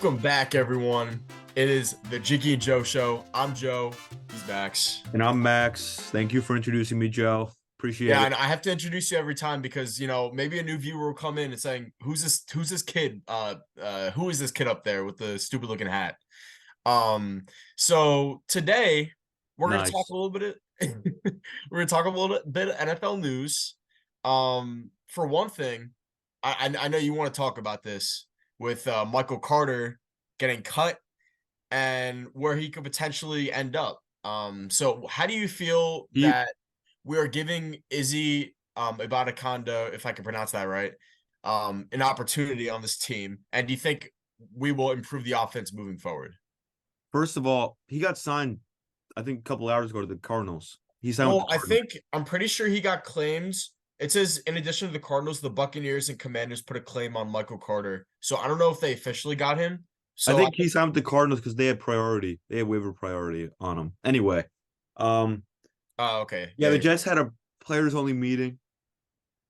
Welcome back, everyone. It is the Jiggy and Joe show. I'm Joe. He's Max. And I'm Max. Thank you for introducing me, Joe. Appreciate Yeah, it. and I have to introduce you every time because maybe a new viewer will come in and saying, "Who's this? Who's this kid? Who is this kid up there with the stupid looking hat?" Um, so today we're gonna talk a Nice. little bit. We're gonna talk a little bit of NFL news. For one thing, I know you want to talk about this with Michael Carter getting cut and where he could potentially end up. So how do you feel He that we are giving Izzy Ibadakonda, if I can pronounce that right, an opportunity on this team? And do you think we will improve the offense moving forward? First of all, he got signed, I think a couple hours ago to the Cardinals. He signed with Well, the I Cardinals. think I'm pretty sure he got claims. It says in addition to the Cardinals, the Buccaneers and Commanders put a claim on Michael Carter. So I don't know if they officially got him. I So I think he signed with the Cardinals because they had priority. They had waiver priority on him. Anyway, um, okay. yeah, Yeah, the yeah. Jets had a players only meeting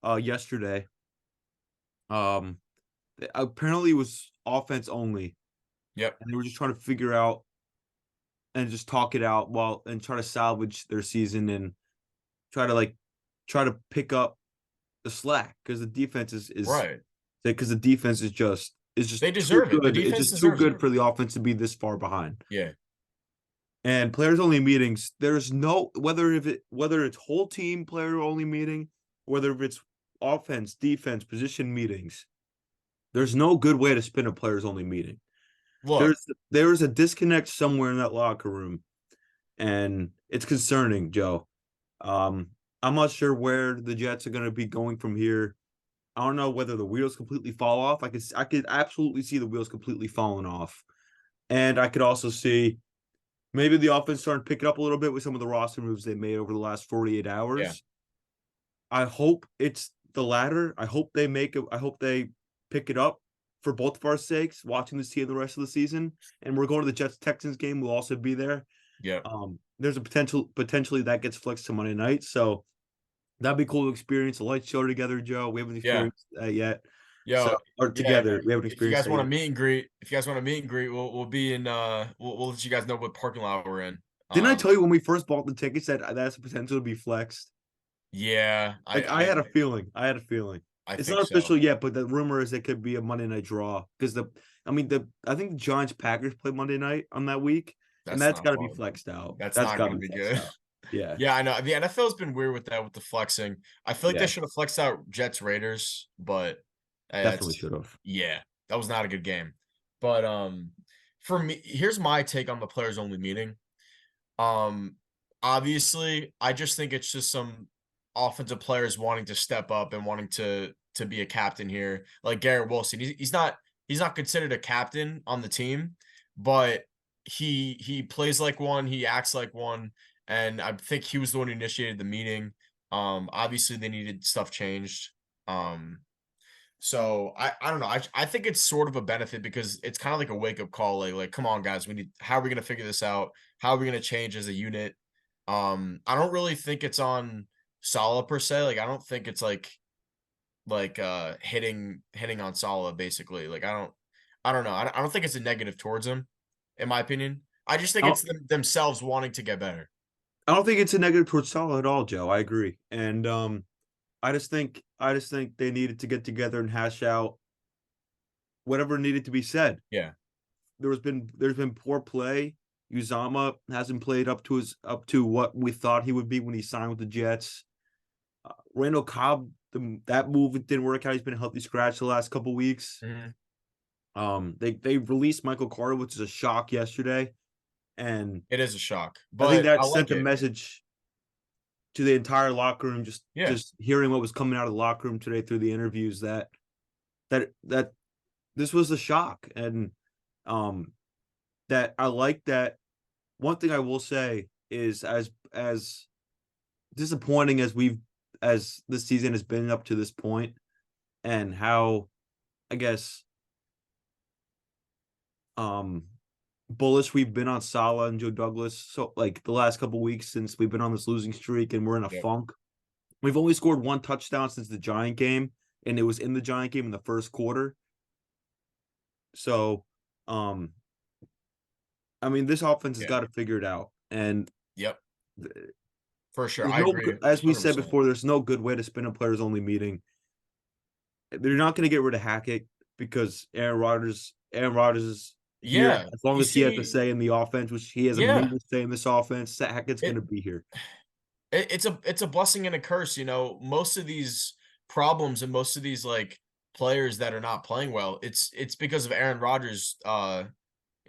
yesterday. Um, apparently it was offense only, Yep. and they were just trying to figure out and just talk it out while and try to salvage their season and try to try to pick up the slack because the defense is Right. because the defense is just They too deserve it. The good. It's defense just too deserves it. good for the offense to be this far behind. Yeah. And players only meetings, there's no whether it's whole team player only meeting, whether if it's offense, defense, position meetings, there's no good way to spin a players only meeting. Look, There's a disconnect somewhere in that locker room, and it's concerning, Joe. Um, I'm not sure where the Jets are going to be going from here. I don't know whether the wheels completely fall off. I could absolutely see the wheels completely falling off. And I could also see maybe the offense starting to pick it up a little bit with some of the roster moves they made over the last 48 yeah. hours. I hope it's the latter. I hope they pick it up for both of our sakes, watching this team the rest of the season. And we're going to the Jets Texans game. We'll also be there. Yeah. There's a potentially that gets flexed to Monday night. So that'd be cool to experience a light show together, Joe. We haven't Yeah. experienced that yet. So, Yo, or yeah. together, we haven't If you experienced guys that want to yet. meet and greet, we'll be in we'll let you guys know what parking lot we're in. Didn't I Um tell you when we first bought the tickets that that's the potential to be flexed? yeah, Like I had a feeling. I had a feeling. I It's think not so. official yet, but the rumor is it could be a Monday night draw because I think the Giants Packers play Monday night on that week, and That's that's not got to be fun. flexed out. That's That's not got to gonna be be flexed good. out. Yeah, Yeah, I know. The NFL's been weird with that with the flexing. I feel like they yeah, should have flexed out Jets Raiders, but definitely it's should have. yeah, that was not a good game. But for me, here's my take on the players only meeting. Um, Obviously, I just think it's just some offensive players wanting to step up and wanting to be a captain here, like Garrett Wilson. He's not considered a captain on the team, but he plays like one, he acts like one, and I think he was the one who initiated the meeting. Obviously they needed stuff changed. Um, so I don't know. I think it's sort of a benefit because it's kind of like a wake up call. Like come on guys, we need how are we gonna figure this out? How are we gonna change as a unit? I don't really think it's on Salah per se. Like I don't think it's like hitting on Salah basically. Like I don't know. I don't think it's a negative towards him, in my opinion. I just think I it's don't, themselves wanting to get better. I don't think it's a negative towards Salah at all, Joe. I agree, and I just think they needed to get together and hash out whatever needed to be said. Yeah. There's been poor play. Uzama hasn't played up to what we thought he would be when he signed with the Jets. Randall Cobb, that move didn't work out. He's been a healthy scratch the last couple weeks. Mhm. They released Michael Carter, which is a shock yesterday, and It is a shock, I think but that I sent like a it. message to the entire locker room. Yeah. Just hearing what was coming out of the locker room today through the interviews that this was a shock, and um that I like that. One thing I will say is as disappointing as this season has been up to this point, and how I guess um bullish we've been on Salah and Joe Douglas. So like the last couple weeks since we've been on this losing streak and we're in a Yep. funk. We've only scored one touchdown since the Giant game, and it was in the Giant game in the first quarter. So Um, I mean, this offense has Yeah. got to figure it out, and Yep. th- For sure. there's I no, agree as we said 100%. before, there's no good way to spin a players only meeting. They're not going to get rid of Hackett because Aaron Rodgers is here Yeah. as long You as he has to see, say in the offense, which he has a yeah. major say in this offense. Hackett's going It, to be here. it's a blessing and a curse, most of these problems and most of these like players that are not playing well, it's because of Aaron Rodgers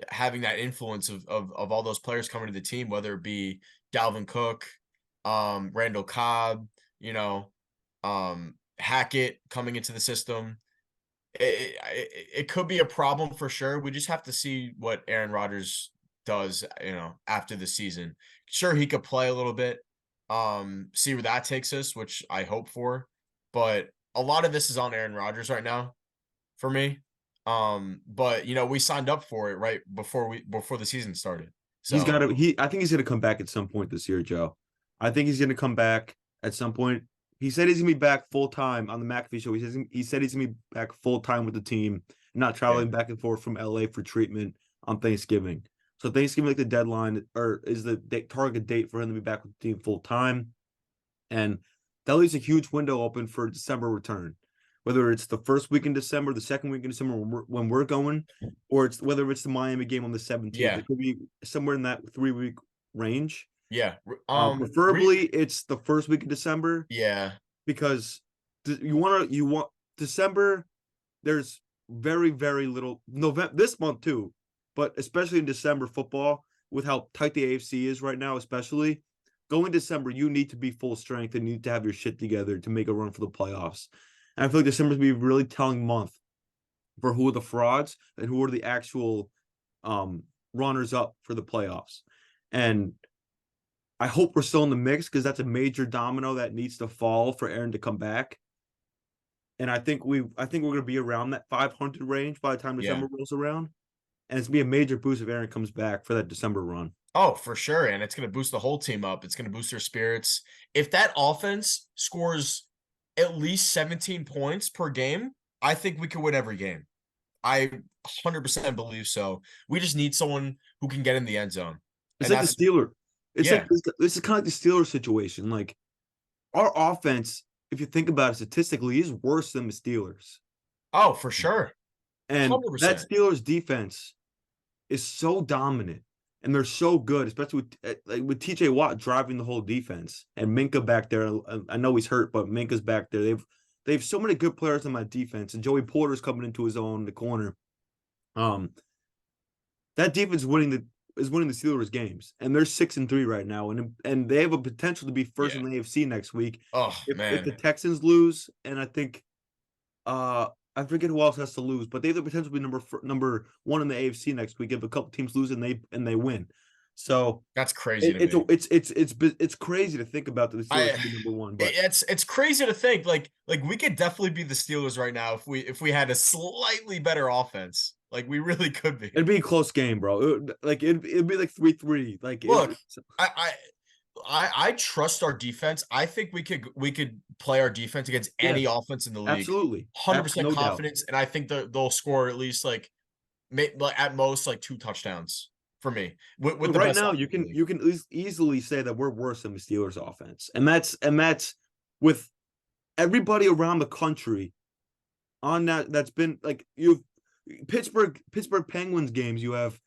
having that influence of all those players coming to the team, whether it be Dalvin Cook, Randall Cobb, you know, Hackett coming into the system. It could be a problem for sure. We just have to see what Aaron Rodgers does, after the season. Sure, he could play a little bit, see where that takes us, which I hope for. But a lot of this is on Aaron Rodgers right now for me. But we signed up for it right before the season started. He's got So to. I think he's going to come back at some point this year, Joe. I think he's going to come back at some point. He said he's going to be back full time on the McAfee show. He said he's going to be back full time with the team, not yeah, traveling back and forth from LA for treatment on Thanksgiving. So Thanksgiving, like the deadline, or is the target date for him to be back with the team full time, and that leaves a huge window open for December return. Whether it's the first week in December, the second week in December when we're going, or it's whether it's the Miami game on the 17th. yeah, It could be somewhere in that 3 week range. yeah. Preferably it's the first week of December Yeah, because you want December. There's very very little November this month too, but especially in December football with how tight the AFC is right now, especially going December, you need to be full strength and you need to have your shit together to make a run for the playoffs. And I feel like December's gonna be a really telling month for who are the frauds and who are the actual um runners up for the playoffs. And I hope we're still in the mix because that's a major domino that needs to fall for Aaron to come back. And I think we're gonna be around that 500 range by the time yeah. December rolls around. And it's gonna be a major boost if Aaron comes back for that December run. Oh, for sure. And it's going to boost the whole team up. It's going to boost their spirits. If that offense scores at least 17 points per game, I think we could win every game. I 100% believe so. We just need someone who can get in the end zone. It's And like the that's, Steeler. It's like yeah. this is kind of like the Steeler situation. Like our offense, if you think about it statistically, is worse than the Steelers. Oh, for sure. And that 100%. Steelers defense is so dominant and they're so good, especially with TJ Watt driving the whole defense and Minka back there. I know he's hurt, but Minka's back there. They have so many good players on my defense, and Joey Porter's coming into his own in the corner. Um, that defense is winning the Steelers games, and they're 6-3 right now, and they have a potential to be first Yeah. in the AFC next week Oh, if the man. Texans lose, and I forget who else has to lose, but they have the potential to be number one in the AFC next week if a couple teams lose and they win. So That's crazy it, to it's me. it's crazy to think about that the Steelers I could be number one, but it's crazy to think like we could definitely be the Steelers right now if we had a slightly better offense. Like we really could be. it'd be a close game, bro. It'd be like 3-3. Like Look, I I I trust our defense. I think we could play our defense against any yes, offense in the league. absolutely, 100% no doubt. confidence, and I think that they'll score at least like at most like 2 touchdowns for me with But the right best now, offense you in the can league. you can easily say that we're worse than the Steelers offense, and that's with everybody around the country on that's been like you've Pittsburgh Penguins games. You have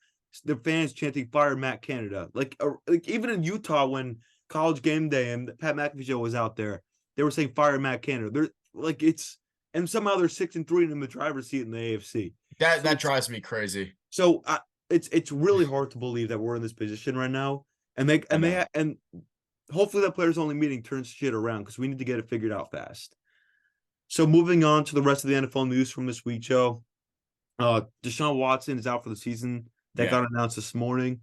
the fans chanting "Fire Matt Canada." Like even in Utah when College Game Day and Pat McAfee show was out there, they were saying "Fire Matt Canada." They're like and somehow they're 6-3 in the driver's seat in the AFC. That So that drives me crazy. so it's really hard to believe that we're in this position right now, and they I and know. they and hopefully that players only meeting turns shit around because we need to get it figured out fast. So moving on to the rest of the NFL news from this week, Joe. Deshaun Watson is out for the season. That Yeah. got announced this morning.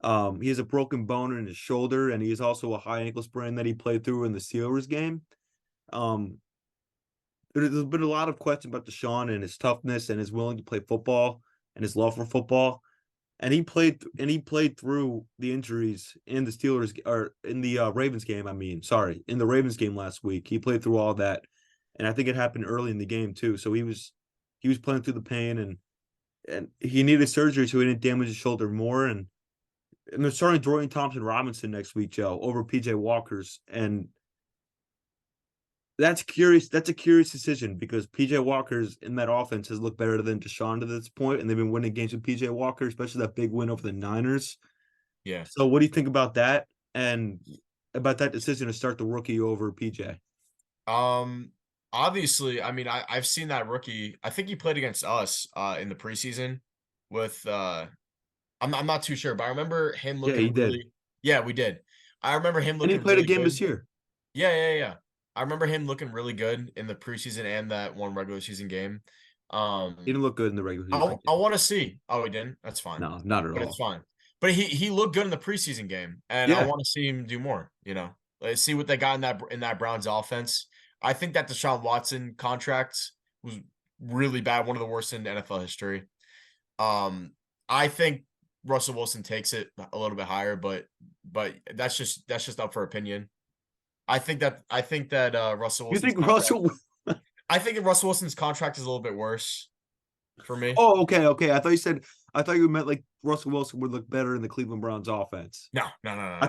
He has a broken bone in his shoulder, and he has also a high ankle sprain that he played through in the Steelers game. Um, there's been a lot of questions about Deshaun and his toughness and his willing to play football and his love for football. And he played through the injuries in the Steelers or in the Ravens game. I mean, sorry, in the Ravens game last week, he played through all that, and I think it happened early in the game too. So he was playing through the pain, and and he needed surgery so he didn't damage his shoulder more. And they're starting Dorian Thompson Robinson next week, Joe, over PJ Walker's, and that's curious. That's a curious decision because PJ Walker's in that offense has looked better than Deshaun to this point, and they've been winning games with PJ Walker, especially that big win over the Niners. Yeah. So, what do you think about that and about that decision to start the rookie over PJ? Um, Obviously, I mean, I've seen that rookie. I think he played against us in the preseason with I'm not too sure, but I remember him Yeah, looking he did, really. Yeah, we did. I remember him and he looking played a really game good. this year. Yeah, yeah, yeah. I remember him looking really good in the preseason and that one regular season game. He Um, didn't look good in the regular I season. I want to see. Oh, he didn't. That's fine, No, not at but it's all. fine. But he looked good in the preseason game, and I Yeah, want to see him do more. Like, see what they got in that Browns offense. I think that Deshaun Watson contract was really bad, one of the worst in NFL history. Um, I think Russell Wilson takes it a little bit higher, but that's just up for opinion. I think that Russell you Wilson's think contract. Russell? I think Russell Wilson's contract is a little bit worse for me. Oh, okay, okay. I thought you meant like Russell Wilson would look better in the Cleveland Browns offense. No, no, no, no, I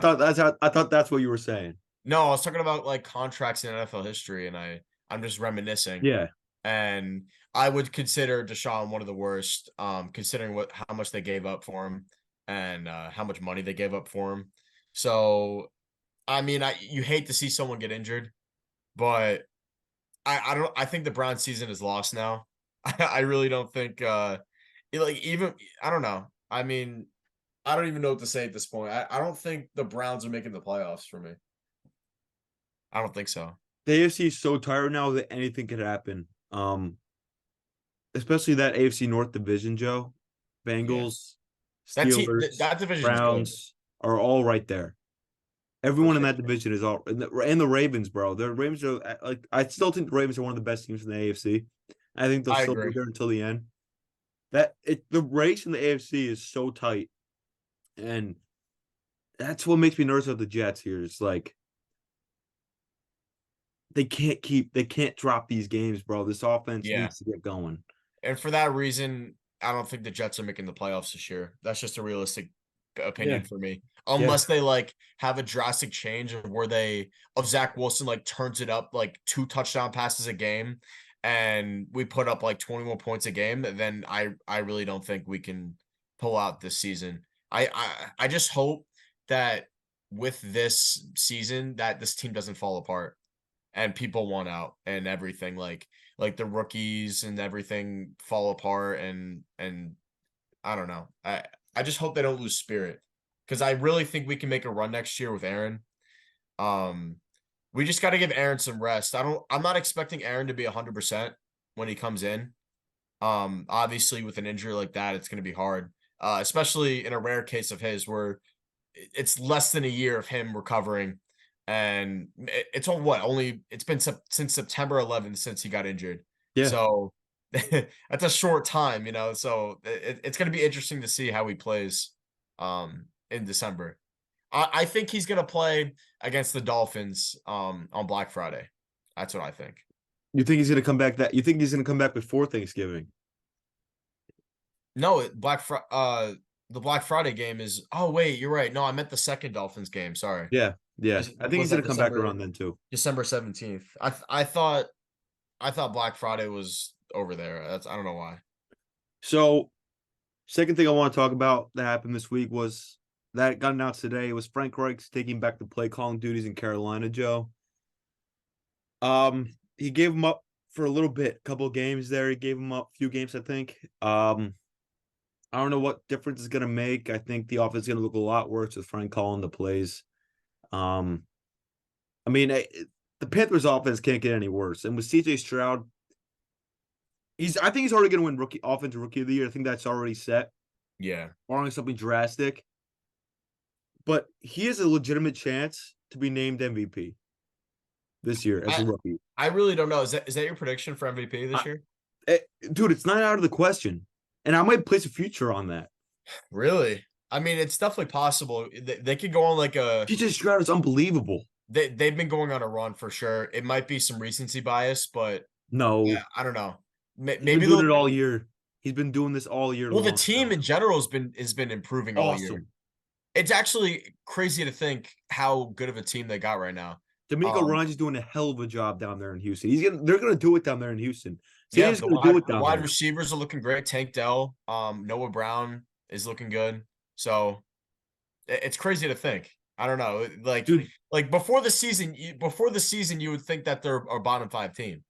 no. thought that's what you were saying. No, I was talking about like contracts in NFL history, and I'm just reminiscing. Yeah, And I would consider Deshaun one of the worst, considering how much they gave up for him and how much money they gave up for him. So, I mean, you hate to see someone get injured, but I don't. I think the Browns season is lost now. I really don't think. Like even I don't know. I mean, I don't even know what to say at this point. I don't think the Browns are making the playoffs for me. I don't think so. the AFC is so tired now that anything could happen. Especially that AFC North division, Joe. Yeah, Bengals, Steelers, that division's good. Browns are all right there. For Everyone in sure. that division is all, and the Ravens, bro. The Ravens are like, I still think the Ravens are one of the best teams in the AFC. I think they'll I still be agree. there until the end. The race in the AFC is so tight, and that's what makes me nervous about the Jets here. It's like they can't drop these games, bro. This offense Yeah. needs to get going. And for that reason, I don't think the Jets are making the playoffs this year. That's just a realistic Yeah, opinion for me. yeah, Unless they like have a drastic change of Zach Wilson like turns it up like 2 touchdown passes a game and we put up like 21 points a game, then I really don't think we can pull out this season. I just hope that with this season that this team doesn't fall apart and people want out and everything like the rookies and everything fall apart and I don't know. I just hope they don't lose spirit because I really think we can make a run next year with Aaron. Um, we just got to give Aaron some rest. I'm not expecting Aaron to be 100% when he comes in. Obviously with an injury like that, it's going to be hard. Especially in a rare case of his where it's less than a year of him recovering and it's on what only it's been since September 11th since he got injured. yeah. So that's a short time, so it's going to be interesting to see how he plays in December. I think he's going to play against the Dolphins on Black Friday. That's what I think. You think he's gonna come back? You think he's gonna come back before Thanksgiving? No, the Black Friday game is. Oh wait, you're right. No, I meant the second Dolphins game. Sorry. Yeah, yeah. I think Was he's that gonna come back around then too. December 17th? I thought Black Friday was over there. I don't know why. So, second thing I want to talk about that happened this week was that got announced today was Frank Reich's taking back the play calling duties in Carolina, Joe. He gave him up for a little bit, a couple of games there. He gave him up a few games, I think. I don't know what difference it's gonna make. I think the offense is gonna look a lot worse with Frank calling the plays. Um, I mean, the Panthers' offense can't get any worse, and with CJ Stroud, I think he's already gonna win rookie of the year. I think that's already set, Yeah. barring something drastic. But he has a legitimate chance to be named MVP this year as a I rookie. I really don't know. Is that your prediction for MVP this year? Dude, it's not out of the question, and I might place a future on that. Really? I mean, it's definitely possible. They could go on like a CJ Stroud is unbelievable. they've been going on a run for sure. It might be some recency bias, but No, yeah, I don't know. he's been Maybe doing they'll it all year. He's been doing this all year Well, the long, team so in general has been improving all year. awesome. It's actually crazy to think how good of a team they got right now. D'Amico Um, Ryan's doing a hell of a job down there in Houston. They're gonna do it down there in Houston. yeah, City's gonna do it the down wide there. receivers are looking great. Tank Dell, Noah Brown is looking good. So it's crazy to think. I don't know, Dude, like before the season, you would think that they're a bottom 5 team,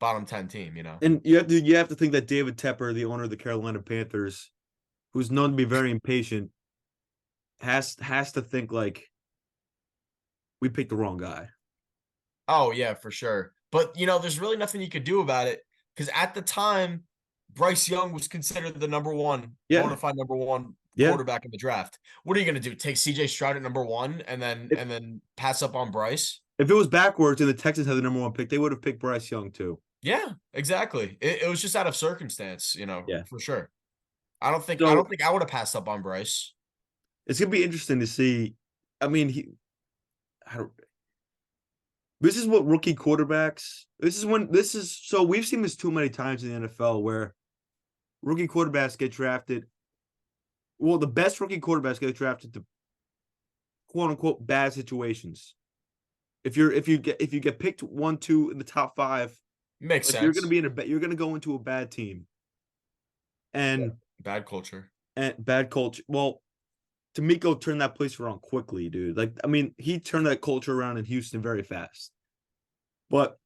bottom 10 team. You know. and you have to think that David Tepper, the owner of the Carolina Panthers, who's known to be very impatient, has to think like we picked the wrong guy. Oh yeah, for sure. But there's really nothing you could do about it because at the time, Bryce Young was considered the number one, Yeah, bona fide number one yeah. quarterback in the draft. What are you gonna do? Take CJ Stroud at number one and then If and then pass up on Bryce? if it was backwards and the Texans had the number one pick, they would have picked Bryce Young too. Yeah, exactly. It was just out of circumstance, Yeah. for sure. I don't think So I would have passed up on Bryce. it's gonna be interesting to see. I mean, I don't, this is what rookie quarterbacks. This is so we've seen this too many times in the NFL where rookie quarterbacks get drafted. Well, the best rookie quarterbacks get drafted to quote unquote bad situations. If you get picked 1, 2 in the top 5, Makes like you're gonna sense. be in a you're gonna go into a bad team Yeah. and Bad culture. bad culture. Well, D'Amico turned that place around quickly, dude. Like, I mean, he turned that culture around in Houston very fast. But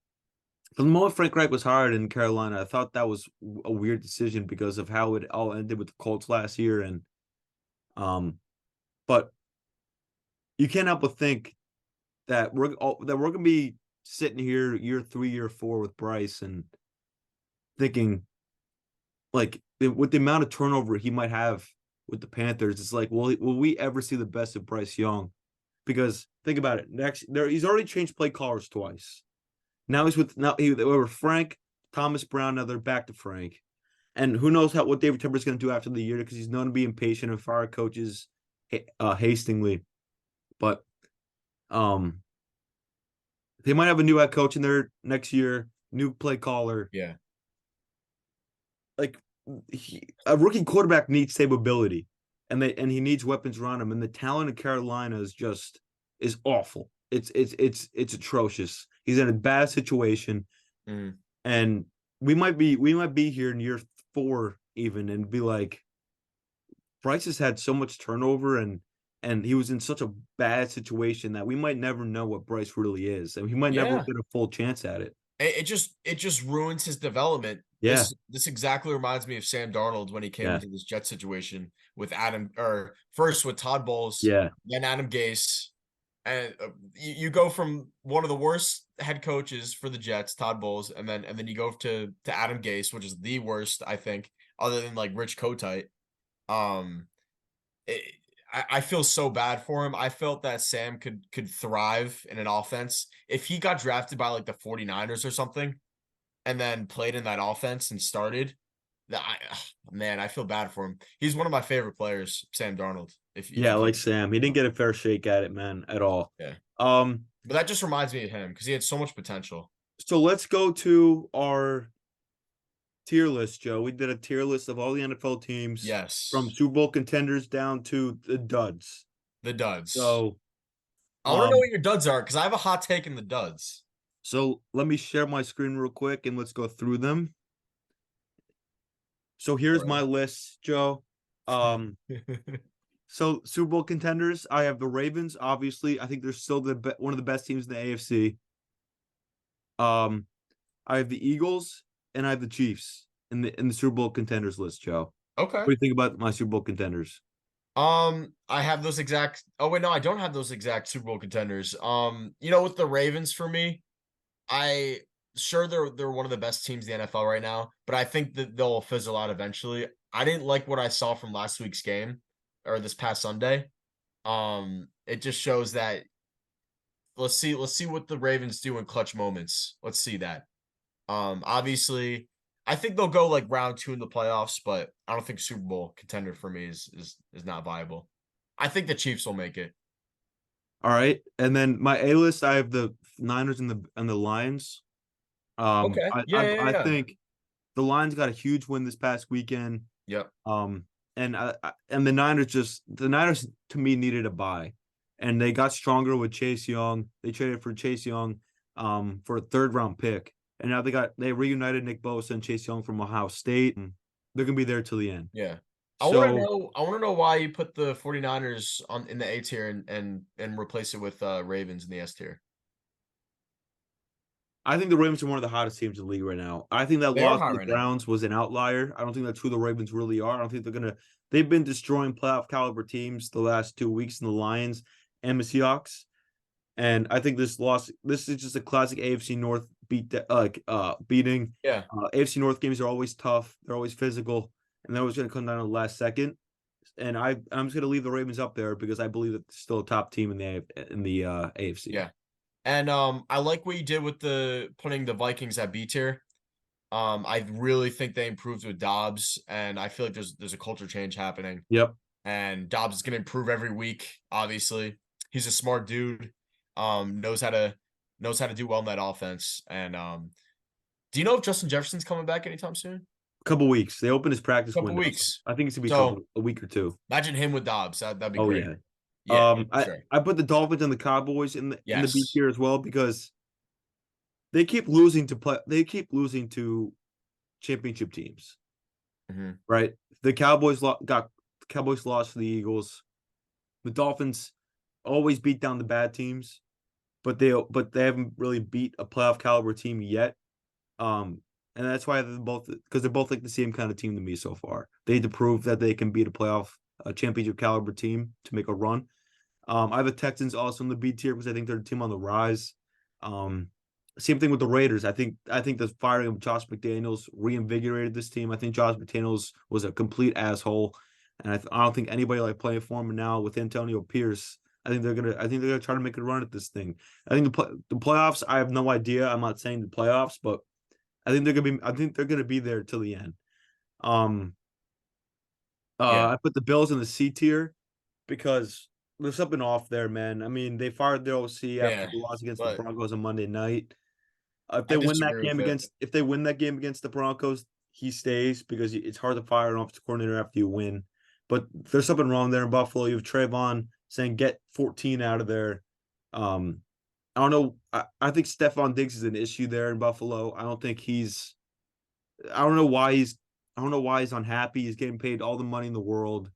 from the moment Frank Reich was hired in Carolina, I thought that was a weird decision because of how it all ended with the Colts last year. And but you can't help but think that we're gonna be sitting here year 3, year 4 with Bryce and thinking like with the amount of turnover he might have with the Panthers, it's like, will we ever see the best of Bryce Young? Because think about it, he's already changed play callers twice. They were Frank, Thomas Brown. Now they're back to Frank, and who knows what David Tepper's going to do after the year because he's known to be impatient and fire coaches hastily. But um, they might have a new head coach in there next year, new play caller. Yeah. Like a rookie quarterback needs stability, and he needs weapons around him. And the talent in Carolina is awful. It's atrocious. He's in a bad situation, Mm. and we might be here in year 4 even and be like, Bryce has had so much turnover and he was in such a bad situation that we might never know what Bryce really is, and he might never Yeah. get a full chance at it. It just ruins his development. Yeah, This exactly reminds me of Sam Darnold when he came yeah, into this Jet situation with Adam, or first with Todd Bowles, yeah, then Adam Gase, and you go from one of the worst head coaches for the Jets, Todd Bowles, and then you go to Adam Gase, which is the worst, I think, other than like Rich Kotite. Um, it, I feel so bad for him. I felt that Sam could thrive in an offense if he got drafted by like the 49ers or something and then played in that offense and started. Man, I feel bad for him. He's one of my favorite players, Sam Darnold. If yeah. you Like can, Sam, he didn't get a fair shake at it, man, at all. yeah. Um, But that just reminds me of him because he had so much potential. so let's go to our tier list, Joe. We did a tier list of all the NFL teams from Yes, Super Bowl contenders down to the duds. the duds. So, I want to know um, what your duds are because I have a hot take in the duds. so let me share my screen real quick and let's go through them. So here's All my list, Joe. Um, right. so Super Bowl contenders, I have the Ravens. Obviously, I think they're still one of the best teams in the AFC. I have the Eagles and I have the Chiefs in the Super Bowl contenders list, Joe. Okay. What do you think about my Super Bowl contenders? I have those exact. Oh wait, no, I don't have those exact Super Bowl contenders. With the Ravens for me, I sure they're one of the best teams in the NFL right now, but I think that they'll fizzle out eventually. I didn't like what I saw from last week's game or this past Sunday. It just shows that let's see what the Ravens do in clutch moments. Let's see that. Obviously, I think they'll go like round 2 in the playoffs, but I don't think Super Bowl contender for me is not viable. I think the Chiefs will make it. All right, and then my A list, I have the Niners and the Lions. Okay. I Yeah, I, yeah, I yeah. think The Lions got a huge win this past weekend. Yep. And the Niners to me needed a bye, and they got stronger with Chase Young. They traded for Chase Young, for a 3rd-round pick, and now they reunited Nick Bosa and Chase Young from Ohio State, and they're gonna be there till the end. Yeah. So I wanna know why you put the 49ers on in the A tier and replace it with Ravens in the S tier. I think the Ravens are one of the hottest teams in the league right now. I think that They are loss high to the right now. Browns was an outlier. I don't think that's who the Ravens really are. I don't think they've been destroying playoff caliber teams the last 2 weeks in the Lions and the Seahawks. And I think this is just a classic AFC North beating. Yeah. AFC North games are always tough. They're always physical, and they're always going to come down to the last second. And I'm just going to leave the Ravens up there because I believe that they're still a top team in the AFC. Yeah. And I like what you did with the putting the Vikings at B tier. I really think they improved with Dobbs, and I feel like there's a culture change happening. Yep. And Dobbs is gonna improve every week, obviously. He's a smart dude, knows how to do well in that offense. And do you know if Justin Jefferson's coming back anytime soon? A couple weeks. They opened his practice Couple window. So weeks. I think it's gonna be So a week or two. imagine him with Dobbs. That'd be Oh great. yeah. Yeah, yeah, for sure. I put the Dolphins and the Cowboys in the B Yes. tier as well because they keep losing to championship teams. Mhm. Right? Cowboys lost to the Eagles. The Dolphins always beat down the bad teams, but they haven't really beat a playoff caliber team yet. And that's why they're both like the same kind of team to me so far. They need to prove that they can beat a championship caliber team to make a run. I have the Texans also in the B tier because I think they're a team on the rise. Same thing with the Raiders. I think the firing of Josh McDaniels reinvigorated this team. I think Josh McDaniels was a complete asshole, and I don't think anybody like playing for him now with Antonio Pierce. I think they're gonna try to make a run at this thing. I think the playoffs. I have no idea. I'm not saying the playoffs, but I think they're gonna be there till the end. Um, Yeah. I put the Bills in the C tier because there's something off there, man. I mean, they fired their OC after Yeah. the loss against the But Broncos on Monday night. I disagree with it. If they win that game against the Broncos, he stays because it's hard to fire an offensive coordinator after you win. But there's something wrong there in Buffalo. You have Trayvon saying get 14 out of there. I don't know. I think Stephon Diggs is an issue there in Buffalo. I don't know why he's unhappy. He's getting paid all the money in the world.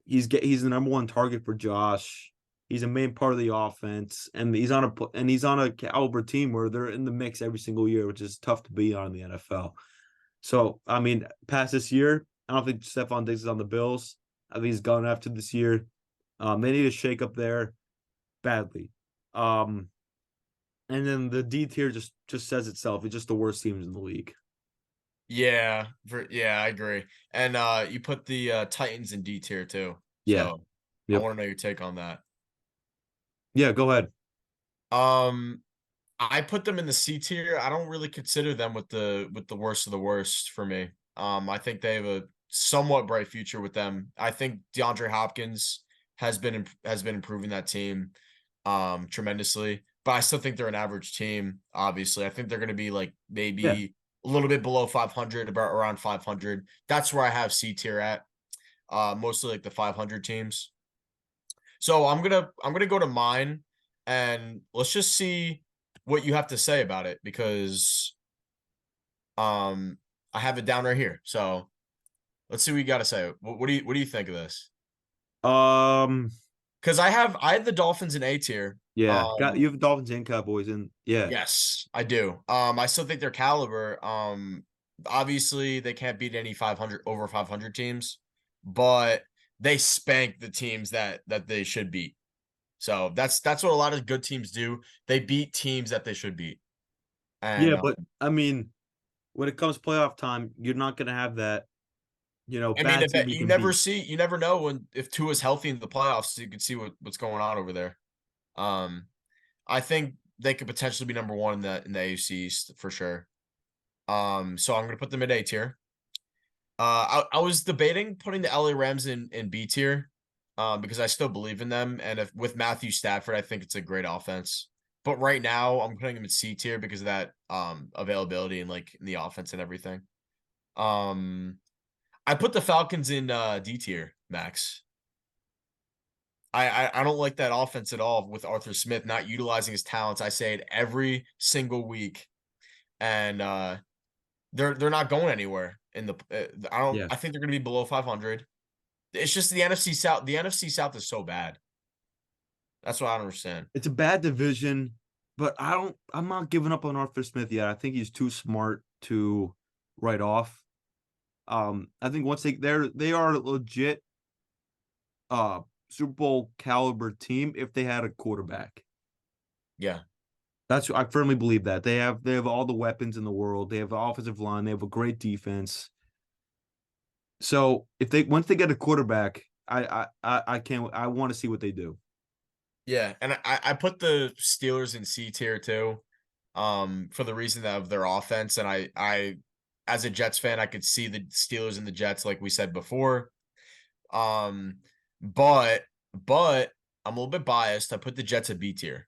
He's the number one target for Josh. He's a main part of the offense, and he's on a caliber team where they're in the mix every single year, which is tough to be on in the NFL. So, I mean, past this year, I don't think Stephon Diggs is on the Bills. I think he's gone after this year. They need a shake up there badly. And then the D tier just says itself. It's just the worst teams in the league. Yeah, I agree. And you put the Titans in D tier too. Yeah. So I Yep. want to know your take on that. Yeah, go ahead. Um I put them in the C tier. I don't really consider them with the worst of the worst for me. I think they have a somewhat bright future with them. I think DeAndre Hopkins has been improving that team tremendously. But I still think they're an average team, obviously. I think they're going to be like Yeah. maybe a little bit below 500, about around 500. That's where I have C tier at. Mostly like the 500 teams. So I'm gonna go to mine, and let's just see what you have to say about it because I have it down right here. So let's see what you got to say. What do you think of this? Um, Because I have the Dolphins in A tier. yeah. You have Dolphins and Cowboys and yeah. Yes, I do. I still think their caliber. Obviously they can't beat any 500 over 500 teams, but they spank the teams that they should beat. So that's what a lot of good teams do. They beat teams that they should beat. And Yeah, but I mean, when it comes playoff time, you're not gonna have that, I mean, bad team you can beat. you never know when if Tua's healthy in the playoffs, so you can see what's going on over there. Um, I think they could potentially be number one in the AFC East for sure. So I'm gonna put them at A tier. I was debating putting the LA Rams in B tier, because I still believe in them, and if with Matthew Stafford, I think it's a great offense. But right now, I'm putting him in C tier because of that availability and like in the offense and everything. I put the Falcons in D tier, Max. I don't like that offense at all with Arthur Smith not utilizing his talents. I say it every single week, and they're not going anywhere in the. Yeah. I think they're going to be below 500. It's just the NFC South. The NFC South is so bad. That's what I don't understand. It's a bad division, but I'm not giving up on Arthur Smith yet. I think he's too smart to write off. I think once they are a legit Super Bowl caliber team if they had a quarterback. Yeah. I firmly believe that. They have all the weapons in the world. They have an offensive line, they have a great defense. So if they once they get a quarterback, I can't I want to see what they do. Yeah, and I put the Steelers in C tier too, for the reason of their offense. And I as a Jets fan, I could see the Steelers and the Jets, like we said before. Um, but but I'm a little bit biased. I put the Jets at B tier.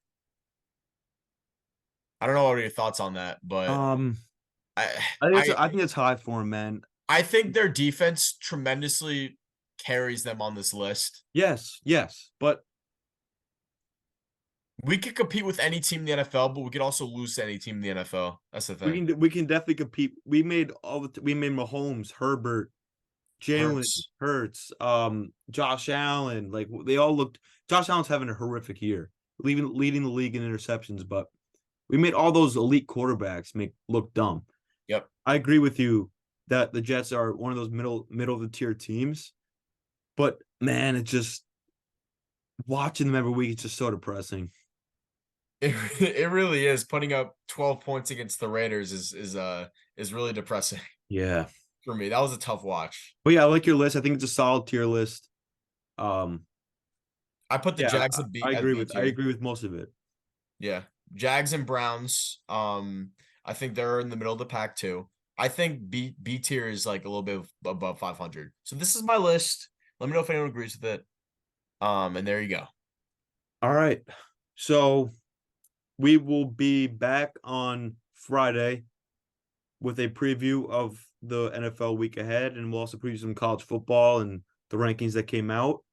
I don't know what are your thoughts on that, but Um, I I I think it's high for him, man. I think their defense tremendously carries them on this list. Yes, but We could compete with any team in the NFL, but we could also lose to any team in the NFL. That's the thing. we can definitely compete. We made Mahomes, Herbert, Jalen Hurts. Hurts, Josh Allen. Like they all looked. Josh Allen's having a horrific year, leading the league in interceptions. But we made all those elite quarterbacks look dumb. Yep. I agree with you that the Jets are one of those middle of the tier teams. But man, it's just watching them every week. It's just so depressing. It really is. Putting up 12 points against the Raiders is really depressing Yeah, for me. That was a tough watch. but yeah, I like your list. I think it's a solid tier list. Um, I put the yeah, Jags as B I tier. agree with most of it. Yeah. Jags and Browns. I think they're in the middle of the pack too. I think B tier is like a little bit above 500. So this is my list. Let me know if anyone agrees with it. And there you go. All right, so we will be back on Friday with a preview of the NFL week ahead, and we'll also preview some college football and the rankings that came out.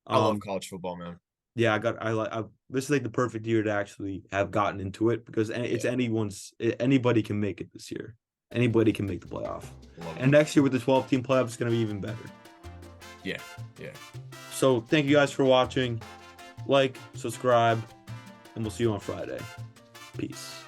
I love Um, college football, man. yeah, this is like the perfect year to actually have gotten into it because it's Yeah. anybody can make it this year. Anybody can make the playoff. Love And it. next year with the 12-team playoff, it's going to be even better. Yeah. Yeah. So thank you guys for watching. Like, subscribe, and we'll see you on Friday. Peace.